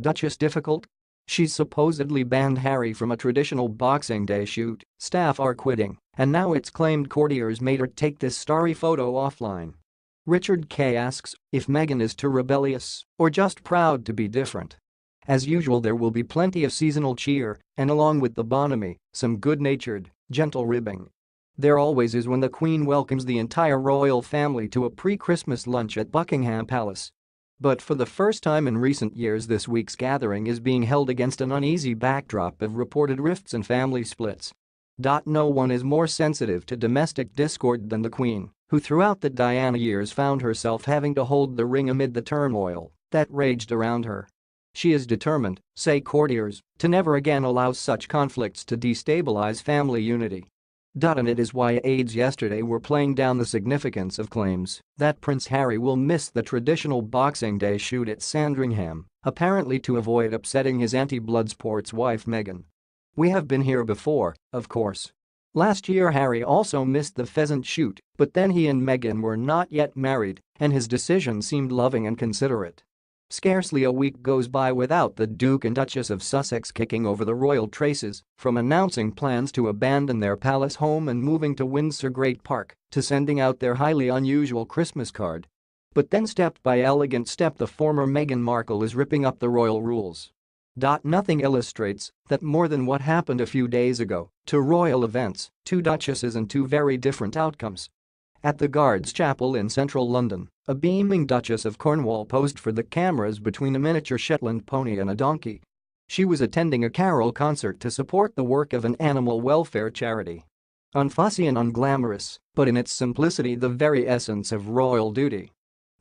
Duchess Difficult? She's supposedly banned Harry from a traditional Boxing Day shoot, staff are quitting, and now it's claimed courtiers made her take this starry photo offline. Richard K. asks if Meghan is too rebellious or just proud to be different. As usual, there will be plenty of seasonal cheer, and along with the bonhomie, some good-natured, gentle ribbing. There always is when the Queen welcomes the entire royal family to a pre-Christmas lunch at Buckingham Palace. But for the first time in recent years, this week's gathering is being held against an uneasy backdrop of reported rifts and family splits. No one is more sensitive to domestic discord than the Queen, who throughout the Diana years found herself having to hold the ring amid the turmoil that raged around her. She is determined, say courtiers, to never again allow such conflicts to destabilize family unity. And it is why aides yesterday were playing down the significance of claims that Prince Harry will miss the traditional Boxing Day shoot at Sandringham, apparently to avoid upsetting his anti-Bloodsport's wife Meghan. We have been here before, of course. Last year Harry also missed the pheasant shoot, but then he and Meghan were not yet married, and his decision seemed loving and considerate. Scarcely a week goes by without the Duke and Duchess of Sussex kicking over the royal traces, from announcing plans to abandon their palace home and moving to Windsor Great Park, to sending out their highly unusual Christmas card. But then step by elegant step, the former Meghan Markle is ripping up the royal rules. Nothing illustrates that more than what happened a few days ago. Two royal events, two duchesses and two very different outcomes. At the Guards Chapel in central London, a beaming Duchess of Cornwall posed for the cameras between a miniature Shetland pony and a donkey. She was attending a carol concert to support the work of an animal welfare charity. Unfussy and unglamorous, but in its simplicity the very essence of royal duty.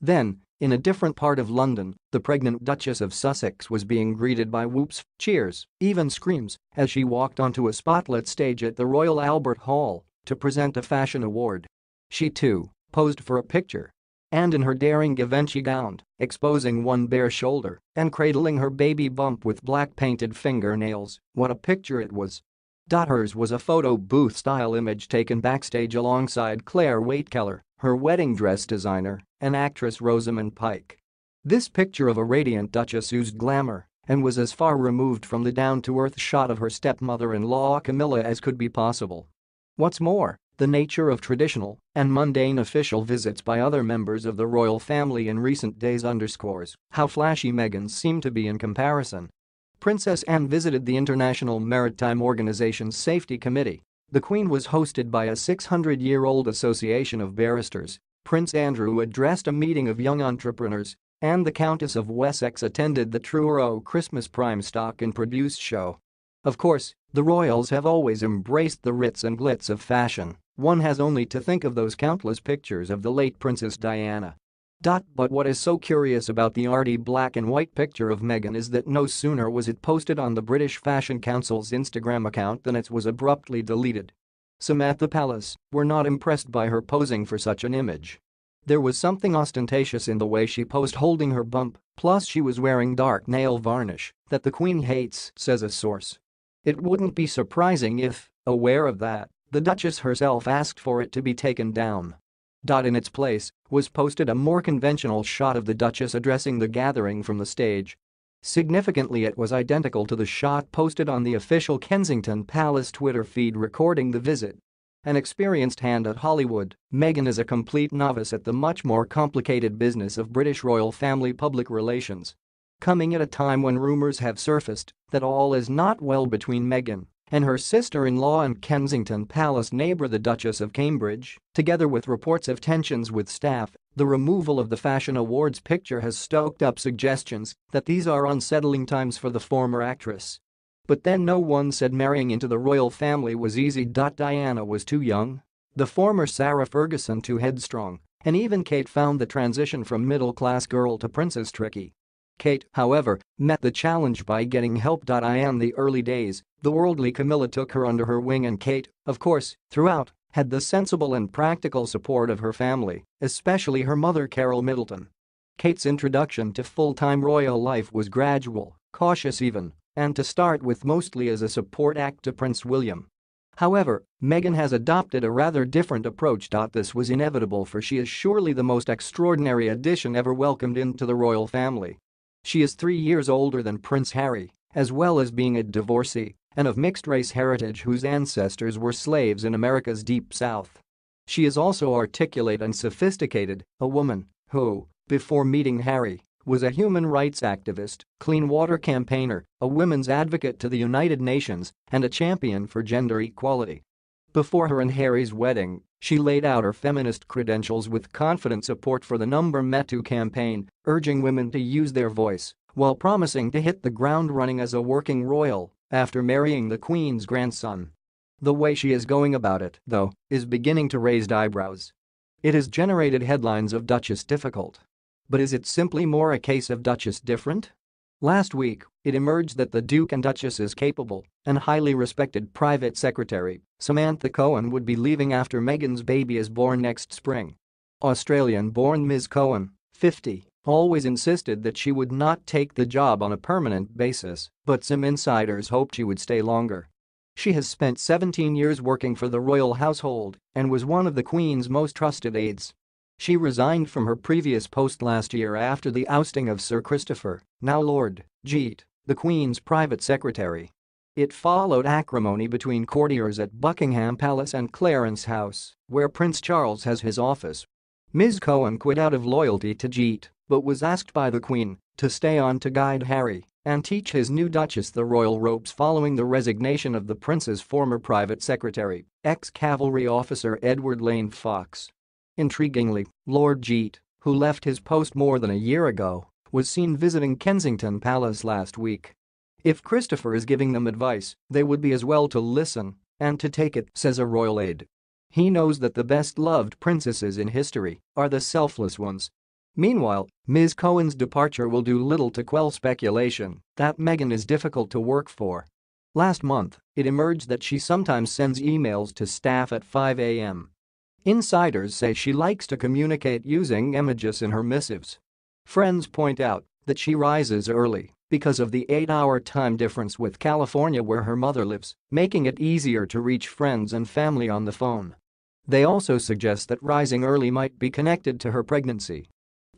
Then, in a different part of London, the pregnant Duchess of Sussex was being greeted by whoops, cheers, even screams, as she walked onto a spotlit stage at the Royal Albert Hall to present a fashion award. She too posed for a picture. And in her daring Givenchy gown, exposing one bare shoulder and cradling her baby bump with black painted fingernails, what a picture it was. Hers was a photo booth-style image taken backstage alongside Claire Waitkeller, her wedding dress designer, and actress Rosamund Pike. This picture of a radiant Duchess oozed glamour and was as far removed from the down-to-earth shot of her stepmother-in-law Camilla as could be possible. What's more, the nature of traditional and mundane official visits by other members of the royal family in recent days underscores how flashy Meghan's seemed to be in comparison. Princess Anne visited the International Maritime Organization's Safety Committee. The Queen was hosted by a 600-year-old association of barristers. Prince Andrew addressed a meeting of young entrepreneurs, and the Countess of Wessex attended the Truro Christmas Prime Stock and Produce show. Of course, the royals have always embraced the ritz and glitz of fashion. One has only to think of those countless pictures of the late Princess Diana. But what is so curious about the arty black and white picture of Meghan is that no sooner was it posted on the British Fashion Council's Instagram account than it was abruptly deleted. Some at the palace were not impressed by her posing for such an image. There was something ostentatious in the way she posed holding her bump, plus she was wearing dark nail varnish that the Queen hates, says a source. It wouldn't be surprising if, aware of that, the Duchess herself asked for it to be taken down. In its place was posted a more conventional shot of the Duchess addressing the gathering from the stage. Significantly, it was identical to the shot posted on the official Kensington Palace Twitter feed recording the visit. An experienced hand at Hollywood, Meghan is a complete novice at the much more complicated business of British royal family public relations. Coming at a time when rumors have surfaced that all is not well between Meghan and her sister-in-law and Kensington Palace neighbor the Duchess of Cambridge, together with reports of tensions with staff, the removal of the Fashion Awards picture has stoked up suggestions that these are unsettling times for the former actress. But then no one said marrying into the royal family was easy. Diana was too young. The former Sarah Ferguson too headstrong, and even Kate found the transition from middle-class girl to princess tricky. Kate, however, met the challenge by getting help. In the early days, the worldly Camilla took her under her wing, and Kate, of course, throughout, had the sensible and practical support of her family, especially her mother Carol Middleton. Kate's introduction to full-time royal life was gradual, cautious even, and to start with mostly as a support act to Prince William. However, Meghan has adopted a rather different approach. This was inevitable, for she is surely the most extraordinary addition ever welcomed into the royal family. She is 3 years older than Prince Harry, as well as being a divorcee and of mixed-race heritage whose ancestors were slaves in America's Deep South. She is also articulate and sophisticated, a woman who, before meeting Harry, was a human rights activist, clean water campaigner, a women's advocate to the United Nations, and a champion for gender equality. Before her and Harry's wedding, she laid out her feminist credentials with confident support for the Number Me Too campaign, urging women to use their voice, while promising to hit the ground running as a working royal after marrying the Queen's grandson. The way she is going about it, though, is beginning to raise eyebrows. It has generated headlines of Duchess Difficult. But is it simply more a case of Duchess Different? Last week, it emerged that the Duke and Duchess's capable and highly respected private secretary, Samantha Cohen, would be leaving after Meghan's baby is born next spring. Australian-born Ms. Cohen, 50, always insisted that she would not take the job on a permanent basis, but some insiders hoped she would stay longer. She has spent 17 years working for the royal household and was one of the Queen's most trusted aides. She resigned from her previous post last year after the ousting of Sir Christopher, now Lord Jeet, the Queen's private secretary. It followed acrimony between courtiers at Buckingham Palace and Clarence House, where Prince Charles has his office. Ms. Cohen quit out of loyalty to Jeet, but was asked by the Queen to stay on to guide Harry and teach his new Duchess the royal ropes following the resignation of the Prince's former private secretary, ex-cavalry officer Edward Lane Fox. Intriguingly, Lord Jeet, who left his post more than a year ago, was seen visiting Kensington Palace last week. If Christopher is giving them advice, they would be as well to listen and to take it, says a royal aide. He knows that the best-loved princesses in history are the selfless ones. Meanwhile, Ms. Cohen's departure will do little to quell speculation that Meghan is difficult to work for. Last month, it emerged that she sometimes sends emails to staff at 5 a.m. Insiders say she likes to communicate using emojis in her missives. Friends point out that she rises early because of the 8-hour time difference with California where her mother lives, making it easier to reach friends and family on the phone. They also suggest that rising early might be connected to her pregnancy.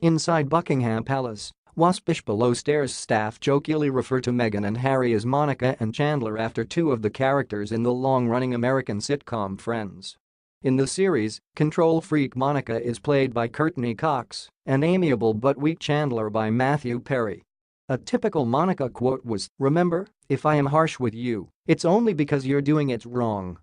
Inside Buckingham Palace, waspish below-stairs staff jokingly refer to Meghan and Harry as Monica and Chandler after two of the characters in the long-running American sitcom Friends. In the series, control freak Monica is played by Courtney Cox and amiable but weak Chandler by Matthew Perry. A typical Monica quote was, "Remember, if I am harsh with you, it's only because you're doing it wrong."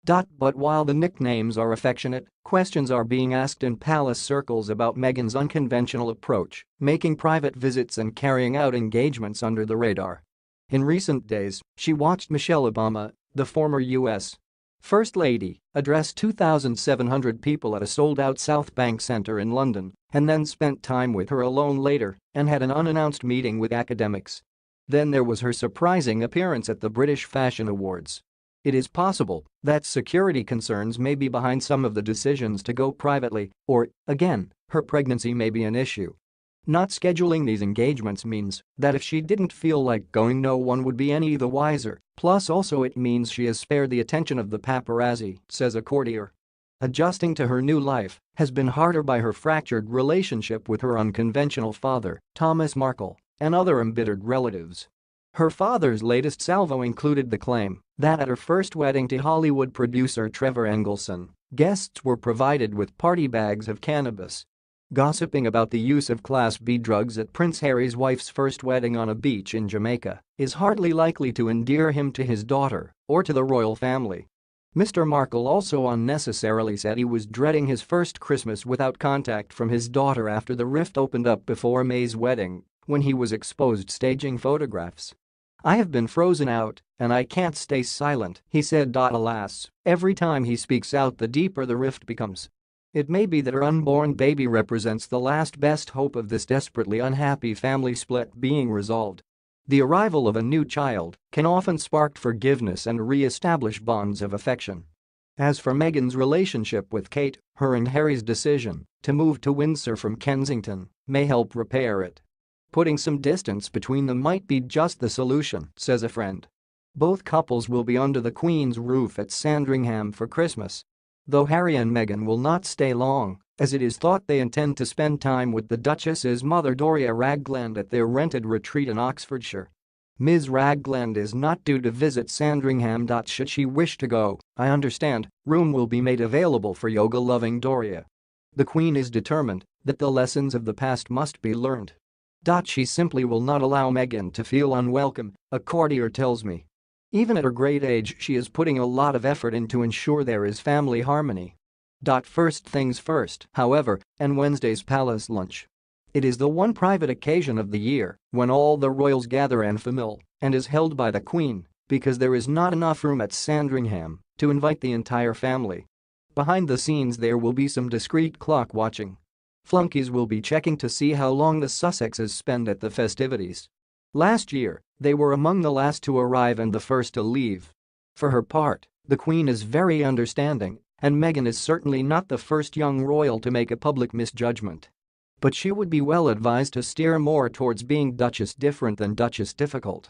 But while the nicknames are affectionate, questions are being asked in palace circles about Meghan's unconventional approach, making private visits and carrying out engagements under the radar. In recent days, she watched Michelle Obama, the former U.S. First Lady, address 2,700 people at a sold-out South Bank Centre in London, and then spent time with her alone later and had an unannounced meeting with academics. Then there was her surprising appearance at the British Fashion Awards. It is possible that security concerns may be behind some of the decisions to go privately, or, again, her pregnancy may be an issue. Not scheduling these engagements means that if she didn't feel like going, no one would be any the wiser, plus also it means she has spared the attention of the paparazzi, says a courtier. Adjusting to her new life has been harder by her fractured relationship with her unconventional father, Thomas Markle, and other embittered relatives. Her father's latest salvo included the claim that at her first wedding to Hollywood producer Trevor Engelson, guests were provided with party bags of cannabis. Gossiping about the use of Class B drugs at Prince Harry's wife's first wedding on a beach in Jamaica is hardly likely to endear him to his daughter or to the royal family. Mr. Markle also unnecessarily said he was dreading his first Christmas without contact from his daughter after the rift opened up before May's wedding, when he was exposed staging photographs. "I have been frozen out, and I can't stay silent," he said. Alas, every time he speaks out the deeper the rift becomes. It may be that her unborn baby represents the last best hope of this desperately unhappy family split being resolved. The arrival of a new child can often spark forgiveness and re-establish bonds of affection. As for Meghan's relationship with Kate, her and Harry's decision to move to Windsor from Kensington may help repair it. Putting some distance between them might be just the solution, says a friend. Both couples will be under the Queen's roof at Sandringham for Christmas. Though Harry and Meghan will not stay long, as it is thought they intend to spend time with the Duchess's mother Doria Ragland at their rented retreat in Oxfordshire. Ms. Ragland is not due to visit Sandringham. Should she wish to go, I understand, room will be made available for yoga-loving Doria. The Queen is determined that the lessons of the past must be learned. She simply will not allow Meghan to feel unwelcome, a courtier tells me. Even at her great age, she is putting a lot of effort in to ensure there is family harmony. First things first, however, and Wednesday's palace lunch. It is the one private occasion of the year when all the royals gather en famille and is held by the Queen because there is not enough room at Sandringham to invite the entire family. Behind the scenes there will be some discreet clock watching. Flunkies will be checking to see how long the Sussexes spend at the festivities. Last year, they were among the last to arrive and the first to leave. For her part, the Queen is very understanding, and Meghan is certainly not the first young royal to make a public misjudgment. But she would be well advised to steer more towards being Duchess different than Duchess difficult.